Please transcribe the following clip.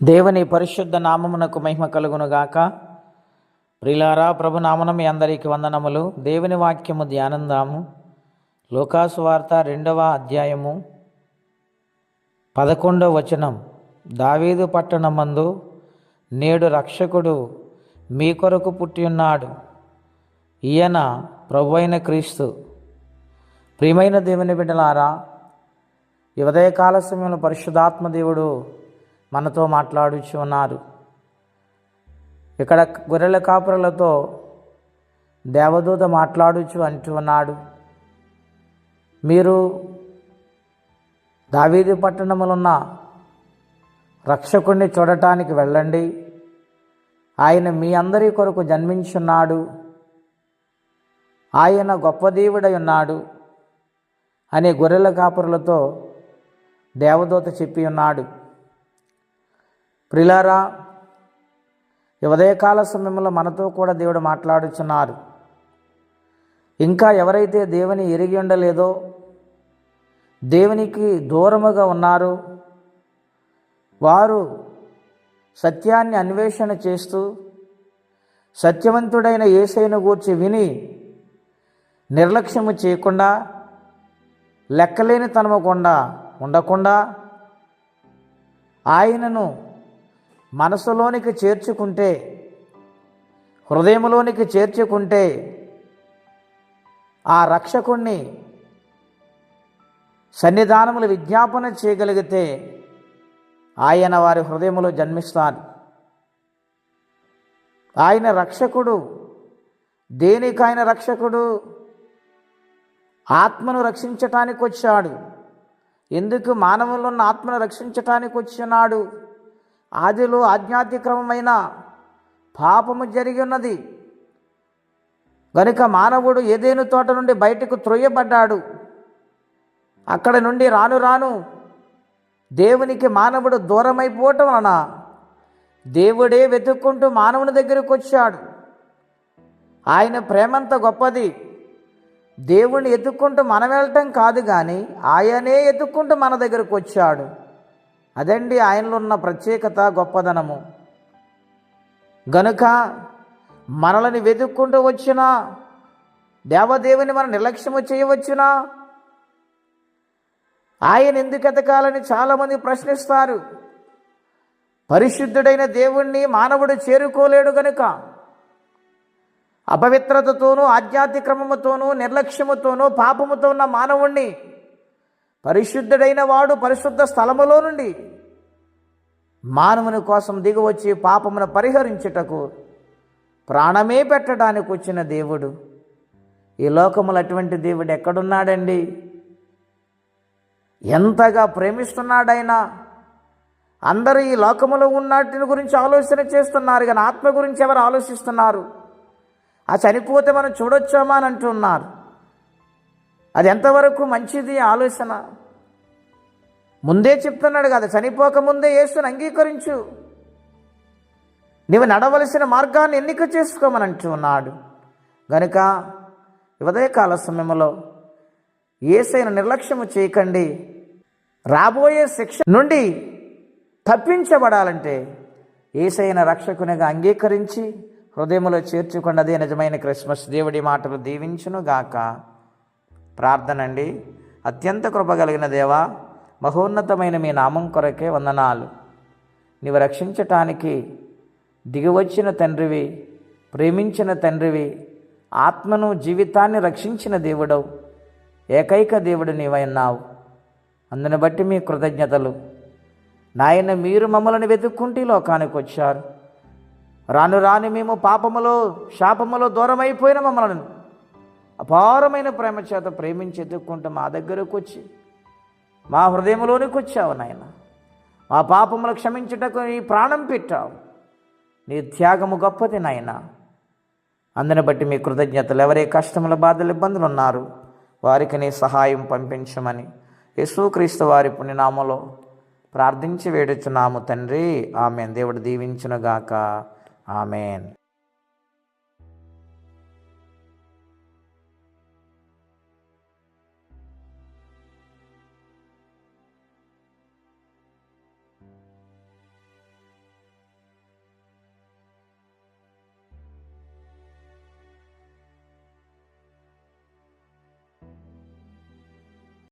దేవుని పరిశుద్ధ నామమునకు మహిమ కలుగునుగాక. ప్రిలారా, ప్రభునామన మీ అందరికీ వందనములు. దేవుని వాక్యము ధ్యానందాము. లూకాసు వార్త 2వ అధ్యాయము 11వ వచనం. దావీదు పట్టణమందు నేడు రక్షకుడు మీ కొరకు పుట్టి ఉన్నాడు, ఈయన ప్రభువైన క్రీస్తు. ప్రియమైన దేవుని బిడ్డలారా, ఈ ఉదయకాల సమయంలో పరిశుద్ధాత్మ దేవుడు మనతో మాట్లాడుచు ఉన్నారు. ఇక్కడ గొర్రెల కాపురలతో దేవదూత మాట్లాడుచు అంటూ ఉన్నాడు, మీరు దావీదు పట్టణములున్న రక్షకుణ్ణి చూడటానికి వెళ్ళండి, ఆయన మీ అందరి కొరకు జన్మించున్నాడు, ఆయన గొప్ప దేవుడై ఉన్నాడు అని గొర్రెల కాపురలతో దేవదూత చెప్పి ఉన్నాడు. ప్రిలారా, ఈ ఉదయకాల సమయంలో మనతో కూడా దేవుడు మాట్లాడుచున్నారు. ఇంకా ఎవరైతే దేవుని ఎరిగి ఉండలేదో, దేవునికి దూరముగా ఉన్నారో, వారు సత్యాన్ని అన్వేషణ చేస్తూ సత్యవంతుడైన యేసయ్యను గూర్చి విని నిర్లక్ష్యము చేయకుండా, లెక్కలేని తనమకుండా ఉండకుండా ఆయనను మనసులోనికి చేర్చుకుంటే, హృదయంలోనికి చేర్చుకుంటే, ఆ రక్షకుణ్ణి సన్నిధానములు విజ్ఞాపన చేయగలిగితే ఆయన వారి హృదయములో జన్మిస్తాడు. ఆయన రక్షకుడు. దేనికైన రక్షకుడు? ఆత్మను రక్షించటానికి వచ్చాడు. ఎందుకు మానవుల్లో ఉన్న ఆత్మను రక్షించటానికి వచ్చినాడు? ఆదిలో ఆజ్ఞాతిక్రమమైన పాపము జరిగి ఉన్నది గనుక మానవుడు ఏదేను తోట నుండి బయటకు త్రొయ్యబడ్డాడు. అక్కడ నుండి రాను రాను దేవునికి మానవుడు దూరమైపోవటం వలన దేవుడే వెతుక్కుంటూ మానవుని దగ్గరకు వచ్చాడు. ఆయన ప్రేమంత గొప్పది. దేవుణ్ణి ఎత్తుక్కుంటూ మనం వెళ్ళటం కాదు, కానీ ఆయనే ఎత్తుక్కుంటూ మన దగ్గరకు వచ్చాడు. అదండి ఆయనలో ఉన్న ప్రత్యేకత, గొప్పదనము. గనుక మనల్ని వెతుక్కుంటూ వచ్చినా దేవదేవుని మనం నిర్లక్ష్యము చేయవచ్చునా? ఆయన ఎందుకు ఎతకాలని చాలామంది ప్రశ్నిస్తారు. పరిశుద్ధుడైన దేవుణ్ణి మానవుడు చేరుకోలేడు గనుక అపవిత్రతతోనూ ఆధ్యాత్మిక్రమముతోనూ నిర్లక్ష్యముతోనూ పాపముతో ఉన్న మానవుణ్ణి పరిశుద్ధుడైన వాడు పరిశుద్ధ స్థలములో నుండి మానవుని కోసం దిగివచ్చి పాపమును పరిహరించుటకు ప్రాణమే పెట్టడానికి వచ్చిన దేవుడు. ఈ లోకములో అటువంటి దేవుడు ఎక్కడున్నాడండి? ఎంతగా ప్రేమిస్తున్నాడైనా. అందరూ ఈ లోకములో ఉన్నటిని గురించి ఆలోచన చేస్తున్నారు, కానీ ఆత్మ గురించి ఎవరు ఆలోచిస్తున్నారు? ఆ చనిపోతే మనం చూడొచ్చామా అని అంటున్నారు. అది ఎంతవరకు మంచిది ఆలోచన? ముందే చెప్తున్నాడు కదా, చనిపోకముందే యేసుని అంగీకరించు, నీవు నడవలసిన మార్గాన్ని ఎన్నిక చేసుకోమని అంటున్నాడు. గనుక ఉదయకాల సమయంలో యేసయ్యను నిర్లక్ష్యము చేయకండి. రాబోయే శిక్ష నుండి తప్పించబడాలంటే యేసయ్యను రక్షకునిగా అంగీకరించి హృదయంలో చేర్చుకున్నదే నిజమైన క్రిస్మస్. దేవుడి మాటలు దీవించును గాక. ప్రార్థన అండి. అత్యంత కృపగలిగిన దేవా, మహోన్నతమైన మీ నామం కొరకే వందనాలు. నీవు రక్షించటానికి దిగివచ్చిన తండ్రివి, ప్రేమించిన తండ్రివి, ఆత్మను జీవితాన్ని రక్షించిన దేవుడవు, ఏకైక దేవుడు నీవైనావు. అందుని బట్టి మీ కృతజ్ఞతలు. నాయన, మీరు మమ్మల్ని వెతుక్కుంటే లోకానికి వచ్చారు. రాను రాను మేము పాపములో శాపములో దూరమైపోయిన మమ్మల్ని అపారమైన ప్రేమ చేత ప్రేమించి ఎత్తుక్కుంటూ మా దగ్గరకు వచ్చి మా హృదయంలోనికి వచ్చావు నాయన. మా పాపములు క్షమించుటకు నీ ప్రాణం పెట్టావు. నీ త్యాగము గొప్పది నాయన. అందుని బట్టి మీ కృతజ్ఞతలు. ఎవరే కష్టముల బాధలు ఇబ్బందులు ఉన్నారు వారికి నీ సహాయం పంపించమని యేసుక్రీస్తు వారి పుణ్యనామములో ప్రార్థించి వేడుచున్నాము తండ్రి. ఆమేన్. దేవుడు దీవించునుగాక. ఆమేన్.